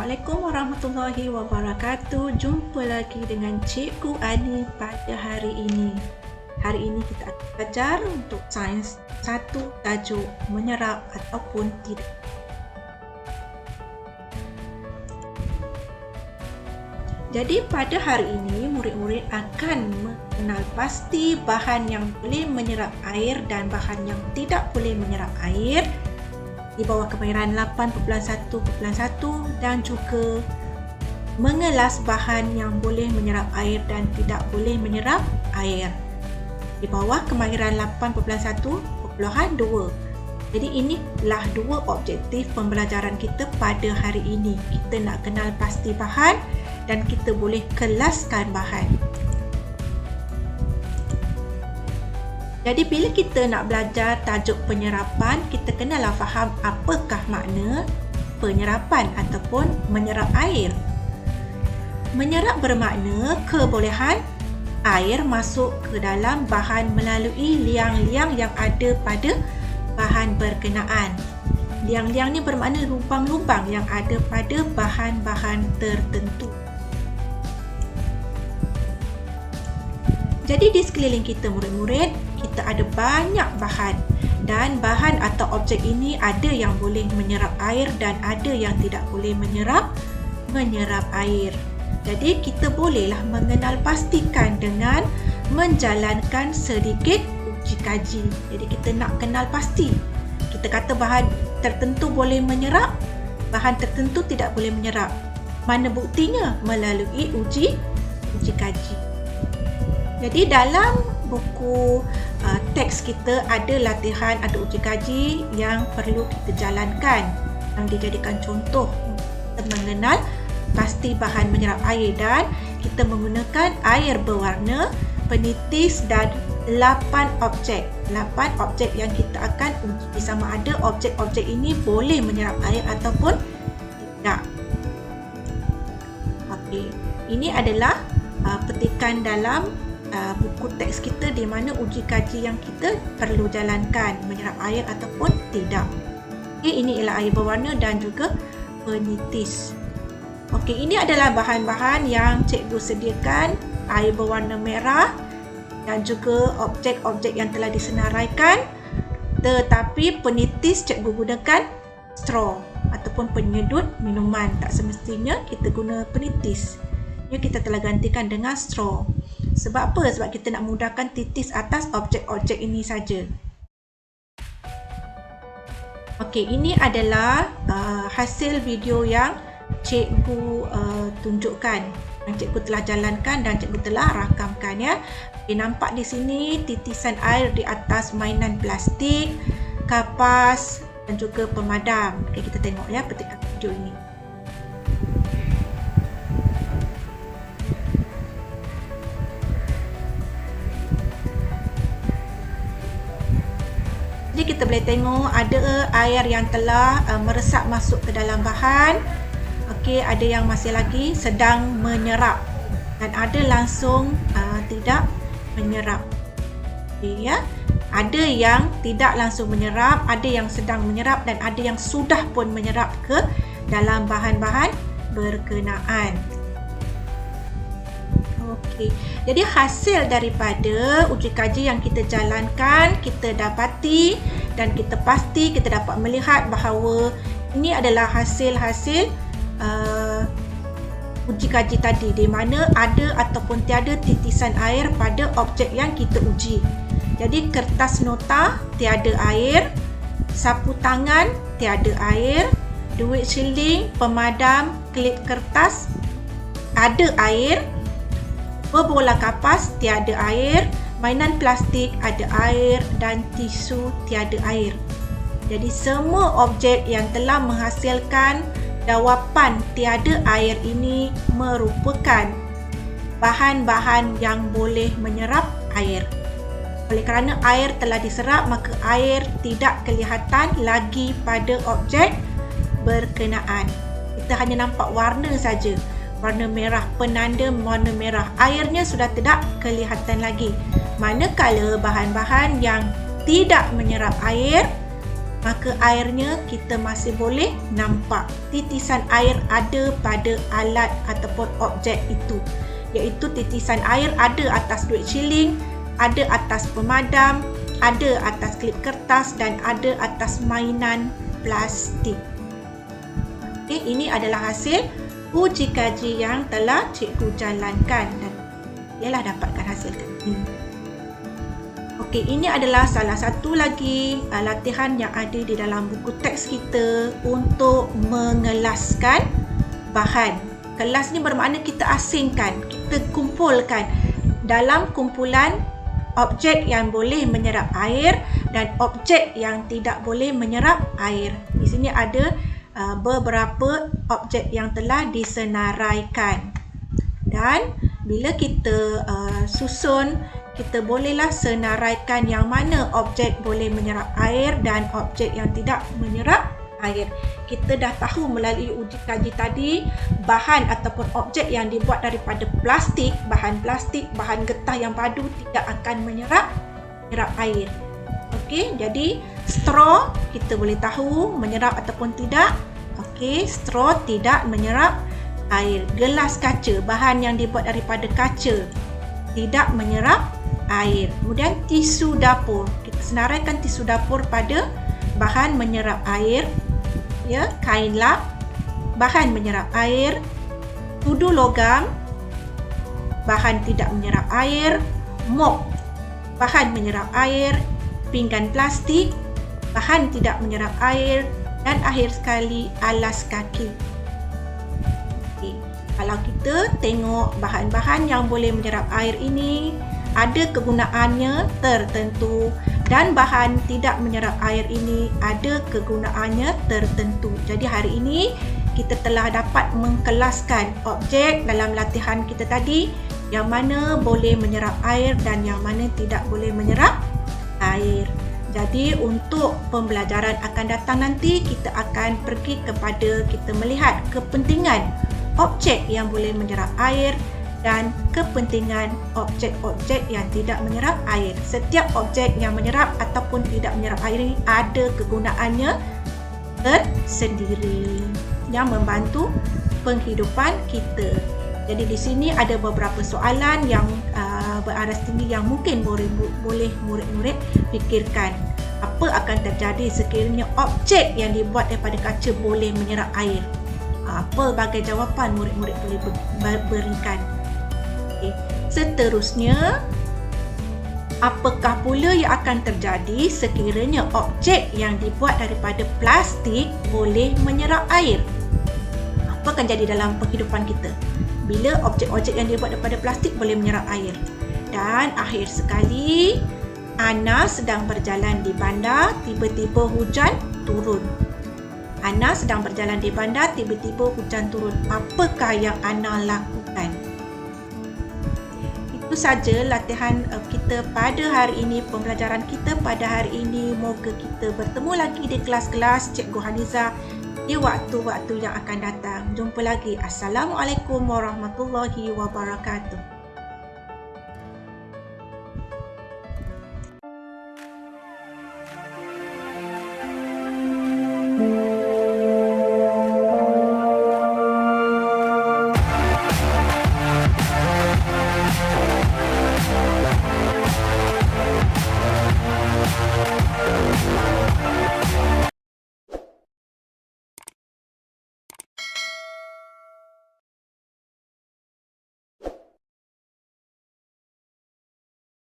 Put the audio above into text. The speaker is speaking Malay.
Assalamualaikum warahmatullahi wabarakatuh. Jumpa lagi dengan Cikgu Ani pada hari ini. Hari ini kita akan belajar untuk sains satu tajuk menyerap ataupun tidak. Jadi pada hari ini murid-murid akan mengenal pasti bahan yang boleh menyerap air dan bahan yang tidak boleh menyerap air di bawah kemahiran 8.1.1 dan juga mengelas bahan yang boleh menyerap air dan tidak boleh menyerap air di bawah kemahiran 8.1.2. Jadi inilah dua objektif pembelajaran kita pada hari ini. Kita nak kenal pasti bahan dan kita boleh kelaskan bahan. Jadi bila kita nak belajar tajuk penyerapan, kita kenalah faham apakah makna penyerapan ataupun menyerap air. Menyerap bermakna kebolehan air masuk ke dalam bahan melalui liang-liang yang ada pada bahan berkenaan. Liang-liang ni bermakna lubang-lubang yang ada pada bahan-bahan tertentu. Jadi di sekeliling kita murid-murid, kita ada banyak bahan dan bahan atau objek ini ada yang boleh menyerap air dan ada yang tidak boleh menyerap air. Jadi kita bolehlah mengenal pastikan dengan menjalankan sedikit uji kaji. Jadi kita nak kenal pasti. Kita kata bahan tertentu boleh menyerap, bahan tertentu tidak boleh menyerap. Mana buktinya? Melalui uji kaji. Jadi dalam buku teks kita ada latihan, ada uji kaji yang perlu kita jalankan, yang dijadikan contoh untuk mengenal pasti bahan menyerap air, dan kita menggunakan air berwarna, penitis dan 8 objek. 8 objek yang kita akan uji sama ada objek-objek ini boleh menyerap air ataupun tidak. Okey, ini adalah petikan dalam buku teks kita di mana uji kaji yang kita perlu jalankan, menyerap air ataupun tidak. Okey, ini ialah air berwarna dan juga penitis. Okey, ini adalah bahan-bahan yang cikgu sediakan, air berwarna merah dan juga objek-objek yang telah disenaraikan. Tetapi penitis cikgu gunakan straw ataupun penyedut minuman. Tak semestinya kita guna penitis. Ya, kita telah gantikan dengan straw. Sebab apa? Sebab kita nak mudahkan titis atas objek-objek ini saja. Okey, ini adalah hasil video yang cikgu tunjukkan, yang cikgu telah jalankan dan cikgu telah rakamkan, ya. Okay, nampak di sini titisan air di atas mainan plastik, kapas dan juga pemadam. Okay, kita tengok, ya, petikan video ini. Jadi kita boleh tengok ada air yang telah meresap masuk ke dalam bahan. Okey, ada yang masih lagi sedang menyerap dan ada langsung tidak menyerap. Okey, ya. Ada yang tidak langsung menyerap, ada yang sedang menyerap dan ada yang sudah pun menyerap ke dalam bahan-bahan berkenaan. Okey, jadi hasil daripada uji kaji yang kita jalankan, kita dapati dan kita pasti, kita dapat melihat bahawa ini adalah hasil-hasil uji kaji tadi, di mana ada ataupun tiada titisan air pada objek yang kita uji. Jadi kertas nota tiada air, sapu tangan tiada air, duit shilling, pemadam, klip kertas ada air, berbola kapas tiada air, mainan plastik ada air dan tisu tiada air. Jadi semua objek yang telah menghasilkan jawapan tiada air ini merupakan bahan-bahan yang boleh menyerap air. Oleh kerana air telah diserap, maka air tidak kelihatan lagi pada objek berkenaan. Kita hanya nampak warna saja. Warna merah, penanda warna merah. Airnya sudah tidak kelihatan lagi. Manakala bahan-bahan yang tidak menyerap air maka airnya kita masih boleh nampak. Titisan air ada pada alat ataupun objek itu, iaitu titisan air ada atas duit shilling, ada atas pemadam, ada atas klip kertas dan ada atas mainan plastik. Okey, ini adalah hasil uji kaji yang telah cikgu jalankan dan ialah dapatkan hasil ini. Okey, ini adalah salah satu lagi latihan yang ada di dalam buku teks kita untuk mengelaskan bahan. Kelas ni bermakna kita asingkan, kita kumpulkan dalam kumpulan objek yang boleh menyerap air dan objek yang tidak boleh menyerap air. Di sini ada beberapa objek yang telah disenaraikan. Dan bila kita susun, kita bolehlah senaraikan yang mana objek boleh menyerap air dan objek yang tidak menyerap air. Kita dah tahu melalui uji kaji tadi, bahan ataupun objek yang dibuat daripada plastik, bahan getah yang padu tidak akan menyerap air. Okey, jadi straw kita boleh tahu menyerap ataupun tidak. Okey, straw tidak menyerap air. Gelas kaca, bahan yang dibuat daripada kaca, tidak menyerap air. Kemudian tisu dapur, kita senaraikan tisu dapur pada bahan menyerap air. Ya, kain lap, bahan menyerap air. Tudu logam, bahan tidak menyerap air. Mop, bahan menyerap air. Pinggan plastik, bahan tidak menyerap air. Dan akhir sekali, alas kaki. Okay. Kalau kita tengok bahan-bahan yang boleh menyerap air ini, ada kegunaannya tertentu, dan bahan tidak menyerap air ini ada kegunaannya tertentu. Jadi hari ini kita telah dapat mengkelaskan objek dalam latihan kita tadi, yang mana boleh menyerap air dan yang mana tidak boleh menyerap air. Jadi untuk pembelajaran akan datang nanti, kita akan pergi kepada kita melihat kepentingan objek yang boleh menyerap air dan kepentingan objek-objek yang tidak menyerap air. Setiap objek yang menyerap ataupun tidak menyerap air ini ada kegunaannya tersendiri yang membantu penghidupan kita. Jadi di sini ada beberapa soalan yang beraras tinggi yang mungkin boleh murid-murid fikirkan. Apa akan terjadi sekiranya objek yang dibuat daripada kaca boleh menyerap air? Apa bagai jawapan murid-murid boleh berikan? Okay. Seterusnya, apakah pula yang akan terjadi sekiranya objek yang dibuat daripada plastik boleh menyerap air? Apa akan jadi dalam kehidupan kita bila objek-objek yang dibuat daripada plastik boleh menyerap air? Dan akhir sekali, Ana sedang berjalan di bandar, tiba-tiba hujan turun. Ana sedang berjalan di bandar, tiba-tiba hujan turun. Apakah yang Ana lakukan? Itu saja latihan kita pada hari ini, pembelajaran kita pada hari ini. Moga kita bertemu lagi di kelas-kelas Cikgu Haniza di waktu-waktu yang akan datang. Jumpa lagi. Assalamualaikum warahmatullahi wabarakatuh.